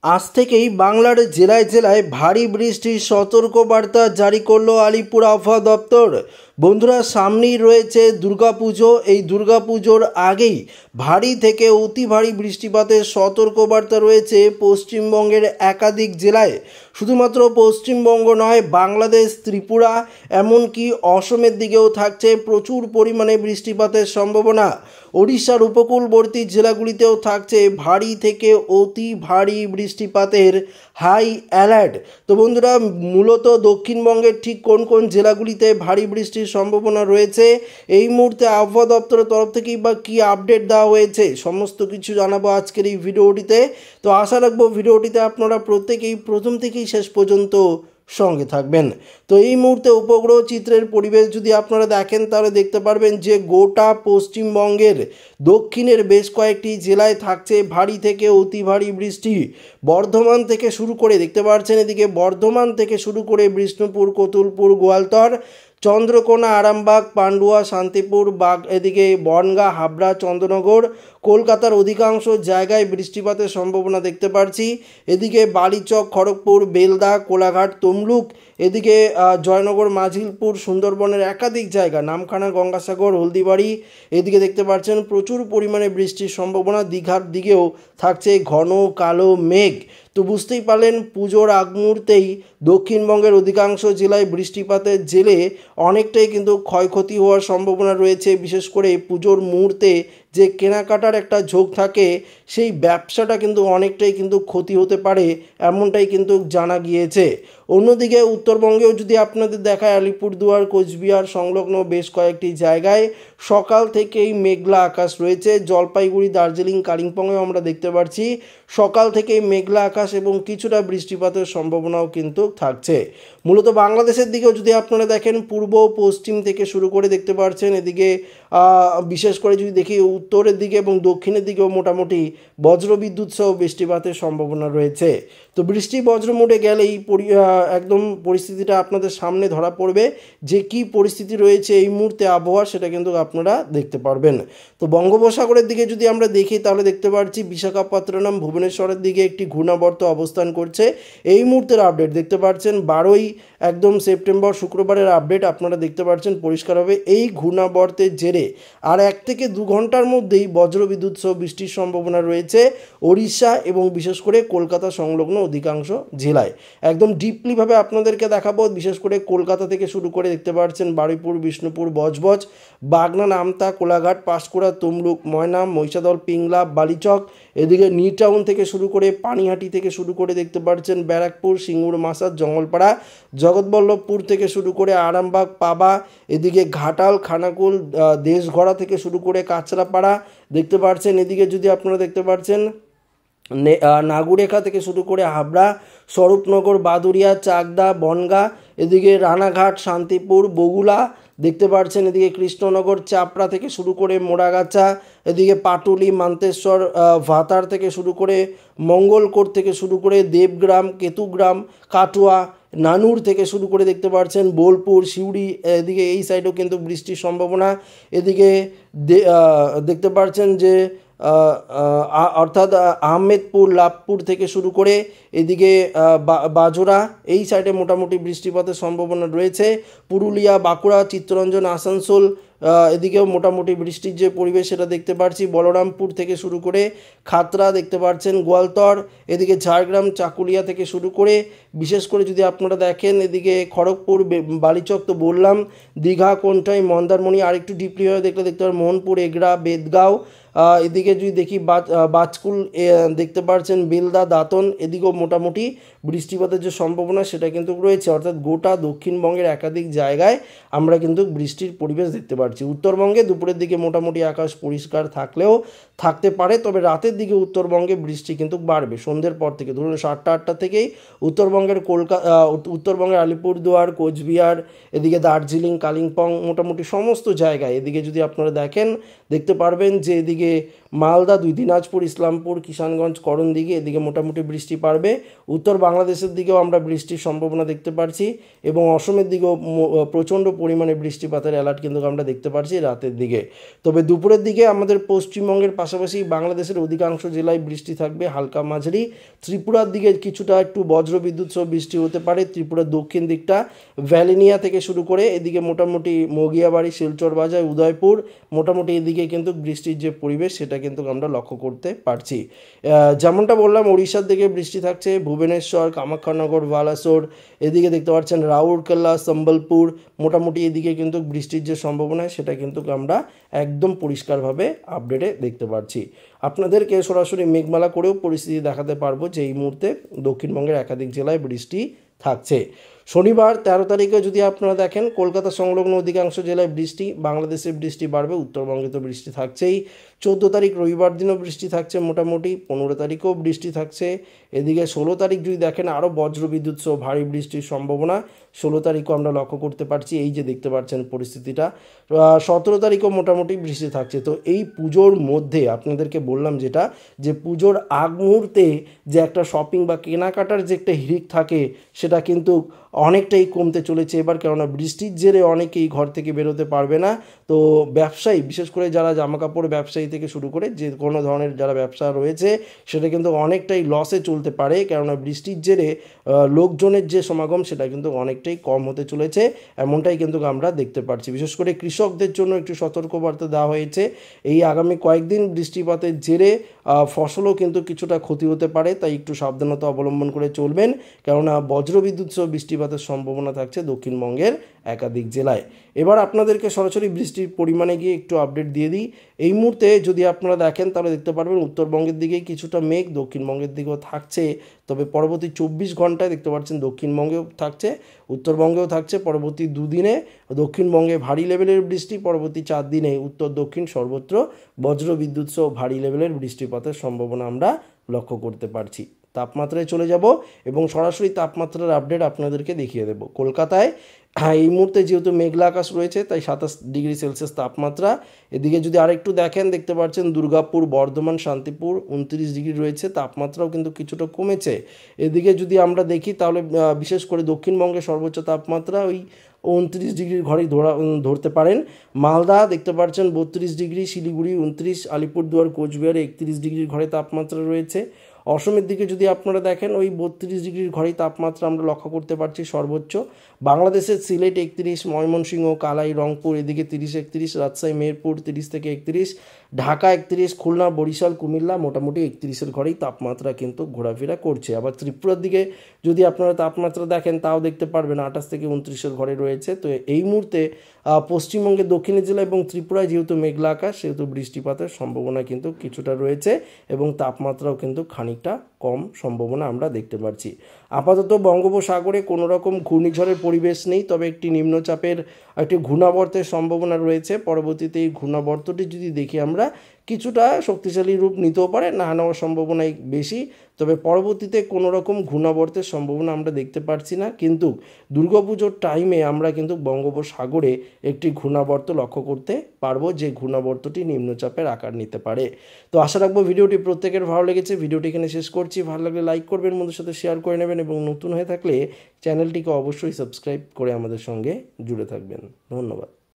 আজ থেকেই বাংলার জেলায় জেলায় ভারী বৃষ্টির সতর্কবার্তা জারি করলো আলিপুর আবহাওয়া দপ্তর। বন্ধুরা, সামনেই রয়েছে দুর্গাপুজো। এই দুর্গাপুজোর আগেই ভারী থেকে অতি ভারী বৃষ্টিপাতের সতর্কবার্তা রয়েছে পশ্চিমবঙ্গের একাধিক জেলায়। শুধুমাত্র পশ্চিমবঙ্গ নয়, বাংলাদেশ, ত্রিপুরা, এমনকি অসমের দিকেও থাকছে প্রচুর পরিমাণে বৃষ্টিপাতের সম্ভাবনা। ওড়িশার উপকূলবর্তী জেলাগুলিতেও থাকছে ভারী থেকে অতি ভারী বৃষ্টিপাতের হাই অ্যালার্ট। তো বন্ধুরা, মূলত দক্ষিণবঙ্গের ঠিক কোন কোন জেলাগুলিতে ভারী বৃষ্টির সম্ভাবনা রয়েছে, এই মুহূর্তে আবহাওয়া দপ্তরের তরফ থেকেই বা কী আপডেট দেওয়া হয়েছে, সমস্ত কিছু জানাবো আজকের এই ভিডিওটিতে। তো আশা রাখবো ভিডিওটিতে আপনারা প্রত্যেকেই প্রথম থেকেই শেষ পর্যন্ত সঙ্গে থাকবেন। তো এই মুহূর্তে উপগ্রহ চিত্রের পরিবেশ যদি আপনারা দেখেন, তাহলে দেখতে পারবেন যে গোটা পশ্চিমবঙ্গের দক্ষিণের বেশ কয়েকটি জেলায় থাকছে ভারী থেকে অতি ভারী বৃষ্টি। বর্ধমান থেকে শুরু করে দেখতে পাচ্ছেন, এদিকে বর্ধমান থেকে শুরু করে বিষ্ণুপুর, কতুলপুর, গোয়ালতর, চন্দ্রকোনা, আরামবাগ, পান্ডুয়া, শান্তিপুর, এদিকে বনগাঁ, হাবড়া, চন্দ্রনগর, কলকাতার অধিকাংশ জায়গায় বৃষ্টিপাতের সম্ভাবনা দেখতে পাচ্ছি। এদিকে বালিচক, খড়গপুর, বেলদা, কোলাঘাট, তমলুক, এদিকে জয়নগর, মাঝিলপুর, সুন্দরবনের একাধিক জায়গা, নামখানা, গঙ্গাসাগর, হলদিবাড়ি, এদিকে দেখতে পাচ্ছেন প্রচুর পরিমাণে বৃষ্টির সম্ভাবনা। দীঘার দিকেও থাকছে ঘন কালো মেঘ। তো বুঝতেই পারলেন, পুজোর আগ মুহূর্তেই দক্ষিণবঙ্গের অধিকাংশ জেলায় বৃষ্টিপাতের জেরে অনেকটাই কিন্তু ক্ষয়ক্ষতি হওয়ার সম্ভাবনা রয়েছে। বিশেষ করে পুজোর মুহূর্তে যে কেনাকাটার একটা ঝোঁক থাকে, সেই ব্যবসাটা কিন্তু অনেকটাই কিন্তু ক্ষতি হতে পারে, এমনটাই কিন্তু জানা গিয়েছে। অন্যদিকে উত্তরবঙ্গেও যদি আপনাদের দেখায়, আলিপুরদুয়ার, কোচবিহার সংলগ্ন বেশ কয়েকটি জায়গায় সকাল থেকেই মেঘলা আকাশ রয়েছে। জলপাইগুড়ি, দার্জিলিং, কালিম্পংয়েও আমরা দেখতে পাচ্ছি সকাল থেকেই মেঘলা আকাশ এবং কিছুটা বৃষ্টিপাতের সম্ভাবনাও কিন্তু থাকছে। মূলত বাংলাদেশের দিকেও যদি আপনারা দেখেন, পূর্ব পশ্চিম থেকে শুরু করে দেখতে পাচ্ছেন, এদিকে বিশেষ করে যদি দেখি উত্তরের দিকে এবং দক্ষিণের দিকেও মোটামুটি বজ্রবিদ্যুৎ সহ বৃষ্টিপাতের সম্ভাবনা রয়েছে। তো বৃষ্টি বজ্র মোটে গেলেই একদম পরিস্থিতিটা আপনাদের সামনে ধরা পড়বে যে কি পরিস্থিতি রয়েছে এই মুহূর্তে আবহাওয়া, সেটা কিন্তু আপনারা দেখতে পারবেন। তো বঙ্গোপসাগরের দিকে যদি আমরা দেখি, তাহলে দেখতে পাচ্ছি বিশাখাপত্তনম, ভুবনেশ্বরের দিকে একটি ঘূর্ণাবর্ত অবস্থান করছে। এই মুহূর্তের আপডেট দেখতে পাচ্ছেন 12ই একদম সেপ্টেম্বর, শুক্রবারের আপডেট আপনারা দেখতে পাচ্ছেন পরিষ্কারভাবে। এই ঘূর্ণাবর্তের জেরে আর 1 থেকে 2 ঘন্টার মধ্যেই বজ্রবিদ্যুৎ সহ বৃষ্টির সম্ভাবনা রয়েছে ওড়িশা এবং বিশেষ করে কলকাতা সংলগ্ন অধিকাংশ জেলায়। একদম ডিপলিভাবে আপনাদেরকে দেখাবো। বিশেষ করে কলকাতা থেকে শুরু করে দেখতে পাচ্ছেন বারুইপুর, বিষ্ণুপুর, বজবজ, বাগনা, নামতা, কোলাঘাট, পাঁশকুড়া, তমলুক, ময়নাম, মহিষাদল, পিংলা, বালিচক, এদিকে নিউ টাউন থেকে শুরু করে পানিহাটি থেকে শুরু করে দেখতে পাচ্ছেন ব্যারাকপুর, সিঙ্গুর, মাসাদ, জঙ্গলপাড়া, জগৎবল্লভপুর থেকে শুরু করে আরামবাগ, পাবা, এদিকে ঘাটাল, খানাকুল, দেশঘরা থেকে শুরু করে কাঁচরাপাড়া দেখতে পাচ্ছেন। এদিকে যদি আপনারা দেখতে পাচ্ছেন নাগুরেখা থেকে শুরু করে হাবড়া, স্বরূপনগর, বাদুরিয়া, চাকদা, বনগাঁ, এদিকে রানাঘাট, শান্তিপুর, বগুলা দেখতে পাচ্ছেন। এদিকে কৃষ্ণনগর, চাপড়া থেকে শুরু করে মোড়াগাছা, এদিকে পাটুলি, মান্তেশ্বর, ভাতার থেকে শুরু করে মঙ্গলকোট থেকে শুরু করে দেবগ্রাম, কেতুগ্রাম, কাটুয়া, নানুর থেকে শুরু করে দেখতে পাচ্ছেন বোলপুর, সিউড়ি, এদিকে এই সাইডেও কিন্তু বৃষ্টির সম্ভাবনা। এদিকে দেখতে পাচ্ছেন যে অর্থাৎ আহমেদপুর, লাভপুর থেকে শুরু করে এদিকে বাজোরা, এই সাইডে মোটামুটি বৃষ্টিপাতের সম্ভাবনা রয়েছে। পুরুলিয়া, বাঁকুড়া, চিত্তরঞ্জন, আসানসোল, এদিকেও মোটামুটি বৃষ্টির যে পরিবেশ সেটা দেখতে পাচ্ছি। বলরামপুর থেকে শুরু করে খাতড়া দেখতে পাচ্ছেন, গোয়ালতর, এদিকে ঝাড়গ্রাম, চাকুলিয়া থেকে শুরু করে বিশেষ করে যদি আপনারা দেখেন, এদিকে খড়গপুর, বালিচক তো বললাম, দীঘা, কোনটাই, মন্দারমণি, আর একটু ডিপলি হয়ে দেখলে দেখতে পারেন মোহনপুর, এগরা, বেদগাঁও, এদিকে যদি দেখি বাজকুল দেখতে পাচ্ছেন, বেলদা, দাঁতন, এদিকেও মোটামুটি বৃষ্টিপাতের যে সম্ভাবনা সেটা কিন্তু রয়েছে। অর্থাৎ গোটা দক্ষিণবঙ্গের একাধিক জায়গায় আমরা কিন্তু বৃষ্টির পরিবেশ দেখতে পাচ্ছি। উত্তরবঙ্গে দুপুরের দিকে মোটামুটি আকাশ পরিষ্কার থাকলেও থাকতে পারে, তবে রাতের দিকে উত্তরবঙ্গে বৃষ্টি কিন্তু বাড়বে সন্ধ্যের পর থেকে। ধরুন 7টা-8টা থেকেই উত্তরবঙ্গের উত্তরবঙ্গের আলিপুরদুয়ার, কোচবিহার, এদিকে দার্জিলিং, কালিম্পং, মোটামুটি সমস্ত জায়গায় এদিকে যদি আপনারা দেখেন দেখতে পারবেন যে এদিকে মালদা 2 দিনাজপুর ইসলামপুর কিষানগঞ্জ করণদিঘি এদিকে মোটামুটি বৃষ্টি পারবে। উত্তর বাংলাদেশের দিকেও আমরা বৃষ্টির সম্ভাবনা দেখতে পাচ্ছি এবং অসমের দিকেও প্রচণ্ড পরিমাণে বৃষ্টিপাতের অ্যালার্ট কিন্তু আমরা দেখতে পাচ্ছি রাতের দিকে। তবে দুপুরের দিকে আমাদের পশ্চিমবঙ্গের পাশাপাশি বাংলাদেশের অধিকাংশ জেলায় বৃষ্টি থাকবে হালকা মাঝারি। ত্রিপুরার দিকে কিছুটা একটু বজ্রবিদ্যুৎ সহ বৃষ্টি হতে পারে। ত্রিপুরার দক্ষিণ দিকটা ভ্যালিনিয়া থেকে শুরু করে এদিকে মোটামুটি মগিয়াবাড়ি শিলচর বাজার উদয়পুর মোটামুটি এদিকে কিন্তু বৃষ্টির যে পরিবেশ সেটা কিন্তু আমরা লক্ষ্য করতে পারছি। যেমনটা বললাম ওড়িশার দিকে বৃষ্টি থাকছে ভুবনেশ্বর কামাখ্যানগর বালাসোর এদিকে দেখতে পাচ্ছেন রাউরকেলা সম্বলপুর মোটামুটি এদিকে কিন্তু বৃষ্টির যে সম্ভাবনা সেটা কিন্তু আমরা একদম পরিষ্কারভাবে আপডেটে দেখতে পাচ্ছি। আপনাদেরকে সরাসরি মেঘমালা করেও পরিস্থিতি দেখাতে পারবো যে এই মুহূর্তে দক্ষিণবঙ্গের একাধিক জেলায় বৃষ্টি থাকছে। শনিবার 13 তারিখে যদি আপনারা দেখেন কলকাতা সংলগ্ন অধিকাংশ জেলায় বৃষ্টি, বাংলাদেশে বৃষ্টি বাড়বে, উত্তরবঙ্গে তো বৃষ্টি থাকছেই। 14 তারিখ রবিবার দিনও বৃষ্টি থাকছে মোটামুটি, 15 তারিখেও বৃষ্টি থাকছে। এদিকে 16 তারিখ যদি দেখেন আরও বজ্রবিদ্যুৎ সহ ভারী বৃষ্টির সম্ভাবনা 16 তারিখও আমরা লক্ষ্য করতে পারছি, এই যে দেখতে পাচ্ছেন পরিস্থিতিটা। 17 তারিখও মোটামুটি বৃষ্টি থাকছে। তো এই পুজোর মধ্যে আপনাদেরকে বললাম যেটা যে পুজোর আগ মুহূর্তে যে একটা শপিং বা কেনাকাটার যে একটা হিড়িক থাকে সেটা কিন্তু অনেকটাই কমতে চলেছে এবার, কেননা বৃষ্টির জেরে অনেকেই ঘর থেকে বেরোতে পারবে না। তো ব্যবসায়ী বিশেষ করে যারা জামাকাপড় ব্যবসায়ী থেকে শুরু করে যে কোনো ধরনের যারা ব্যবসা রয়েছে সেটা কিন্তু অনেকটাই লসে চলতে পারে, কেননা বৃষ্টির জেরে লোকজনের যে সমাগম সেটা কিন্তু অনেকটাই কম হতে চলেছে, এমনটাই কিন্তু আমরা দেখতে পাচ্ছি। বিশেষ করে কৃষকদের জন্য একটু সতর্কবার্তা দেওয়া হয়েছে। এই আগামী কয়েকদিন বৃষ্টিপাতের জেরে ফসলও কিন্তু কিছুটা ক্ষতি হতে পারে, তাই একটু সাবধানতা অবলম্বন করে চলবেন, কেননা বজ্রবিদ্যুৎ সহ বৃষ্টিপাতের সম্ভাবনা থাকছে দক্ষিণবঙ্গের একাধিক জেলায়। এবার আপনাদেরকে সরাসরি বৃষ্টির পরিমাণে গিয়ে একটু আপডেট দিয়ে দিই। এই মুহূর্তে যদি আপনারা দেখেন তাহলে দেখতে পারবেন উত্তরবঙ্গের দিকে কিছুটা মেঘ, দক্ষিণবঙ্গের দিকেও থাকছে। তবে পরবর্তী 24 ঘন্টায় দেখতে পাচ্ছেন দক্ষিণবঙ্গেও থাকছে, উত্তরবঙ্গেও থাকছে। পরবর্তী দুদিনে দক্ষিণবঙ্গে ভারী লেভেলের বৃষ্টি, পরবর্তী 4 দিনে উত্তর দক্ষিণ সর্বত্র বজ্রবিদ্যুৎ সহ ভারী লেভেলের বৃষ্টিপাতের সম্ভাবনা আমরা লক্ষ্য করতে পারছি। তাপমাত্রায় চলে যাব এবং সরাসরি তাপমাত্রার আপডেট আপনাদেরকে দেখিয়ে দেব। কলকাতায় এই মুহূর্তে যেহেতু মেঘলা আকাশ রয়েছে তাই 27 ডিগ্রি সেলসিয়াস তাপমাত্রা। এদিকে যদি আরেকটু দেখেন দেখতে পাচ্ছেন দুর্গাপুর বর্ধমান শান্তিপুর 29 ডিগ্রি রয়েছে, তাপমাত্রাও কিন্তু কিছুটা কমেছে। এদিকে যদি আমরা দেখি তাহলে বিশেষ করে দক্ষিণবঙ্গে সর্বোচ্চ তাপমাত্রা ওই 29 ডিগ্রির ঘরেই ধরতে পারেন। মালদা দেখতে পাচ্ছেন 32 ডিগ্রি, শিলিগুড়ি 29, আলিপুরদুয়ার কোচবিহারে 31 ডিগ্রির ঘরে তাপমাত্রা রয়েছে। অসমের দিকে যদি আপনারা দেখেন ওই 32 ডিগ্রির ঘরেই তাপমাত্রা আমরা লক্ষ্য করতে পারছি সর্বোচ্চ। বাংলাদেশের সিলেট 31, ময়মনসিংহ কালাই রংপুর এদিকে 30-31, রাজশাহী মেহেরপুর 30 থেকে 31, ঢাকা 31, খুলনা বরিশাল কুমিল্লা মোটামুটি 31-এর ঘরেই তাপমাত্রা কিন্তু ঘোরাফেরা করছে। আবার ত্রিপুরার দিকে যদি আপনারা তাপমাত্রা দেখেন তাও দেখতে পারবেন 28 থেকে 29-এর ঘরে রয়েছে। তো এই মুহূর্তে পশ্চিমবঙ্গের দক্ষিণের জেলা এবং ত্রিপুরায় যেহেতু মেঘলা আকাশ সেহেতু বৃষ্টিপাতের সম্ভাবনা কিন্তু কিছুটা রয়েছে এবং তাপমাত্রাও কিন্তু খানিকটা কম সম্ভাবনা আমরা দেখতে পাচ্ছি। আপাতত বঙ্গোপসাগরে কোনো রকম ঘূর্ণিঝড়ের পরিবেশ নেই, তবে একটি নিম্নচাপের একটি ঘূর্ণাবর্তের সম্ভাবনা রয়েছে। পরবর্তীতে এই ঘূর্ণাবর্তটি যদি দেখি আমরা কিছুটা শক্তিশালী রূপ নিতেও পারে, না নেওয়ার সম্ভাবনাই বেশি। তবে পরবর্তীতে কোনো রকম ঘূর্ণাবর্তের সম্ভাবনা আমরা দেখতে পাচ্ছি না, কিন্তু দুর্গাপুজোর টাইমে আমরা কিন্তু বঙ্গোপসাগরে একটি ঘূর্ণাবর্ত লক্ষ্য করতে পারবো, যে ঘূর্ণাবর্তটি নিম্নচাপের আকার নিতে পারে। তো আশা রাখবো ভিডিওটি প্রত্যেকের ভালো লেগেছে। ভিডিওটি এখানে শেষ করছি। ভালো লাগলে লাইক করবেন, বন্ধুদের সাথে শেয়ার করে নেবেন এবং নতুন হয়ে থাকলে চ্যানেলটিকে অবশ্যই সাবস্ক্রাইব করে আমাদের সঙ্গে জুড়ে থাকবেন। ধন্যবাদ।